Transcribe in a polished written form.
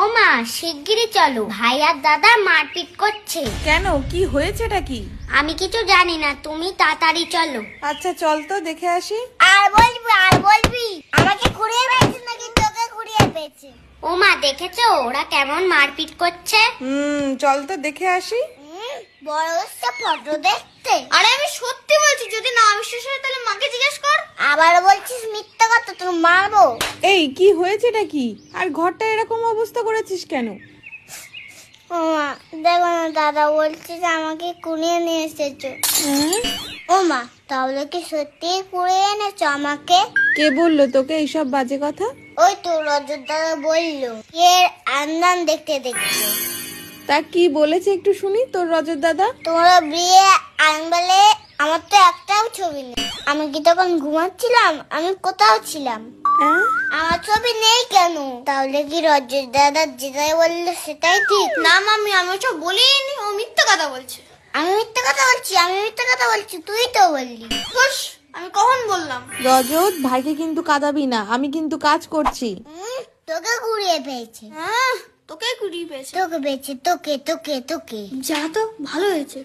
ও মা, শিগগিরই চলো, ভাই আর দাদা মারপিট করছে। কেন, কি হয়েছেটা কি? আমি কিছু জানি না, তুমি তাড়াতাড়ি চলো। আচ্ছা চল তো দেখে আসি। আর বলবি আমাকে কুড়িয়ে পেয়েছে নাকি তোকে কুড়িয়ে পেয়েছে? ও মা, দেখেছো ওরা কেমন মারপিট করছে? চল তো দেখে আসি। বড় হচ্ছে ফটো দেখতে। আরে আমি সত্যি বলছি, যদি না বিশ্বাস হয় তাহলে মাকে জিজ্ঞেস কর। আবার বলছিস মিথ্যা কথা, তোর মারবো। এই কি হয়েছেটা কি? আর ঘরটা এরকম অবস্থা করেছিস কেন? ও মা, দেখো না, দাদা বলছে যে আমাকে কুড়িয়ে নিয়ে এসেছো। ও মা, তাহলে কি সত্যি কুড়িয়ে এনেছো আমাকে? কে বললো তোকে এইসব বাজে কথা? ওই তো রজত দাদা বললো, এর আন্দান দেখতে দেখতে। তা কি বলেছে একটু শুনি তোর রজত দাদা। তোমরা বিয়ে আনবালে আমার তো একটাও ছবি নেই। আমি কি তখন ঘুমাচ্ছিলাম? আমি কোথাও ছিলাম? হ্যাঁ? আমার ছবি নেই কেন? তাহলে কি রজত দাদা যেটাই বললো সেটাই ঠিক? না মামি, আমি ওসব বলিনি, ও মিথ্যা কথা বলছে। আমি মিথ্যা কথা বলছি, তুই তো বললি। আমি কখন বললাম? রজত, ভাইকে কিন্তু কাঁদাবি না, আমি কিন্তু কাজ করছি। তোকে ঘুরিয়ে পেয়েছে। হ্যাঁ, তোকে কুড়িয়ে পেয়েছে। তোকে পেয়েছে, তোকে। যা তো, ভালো হয়েছে।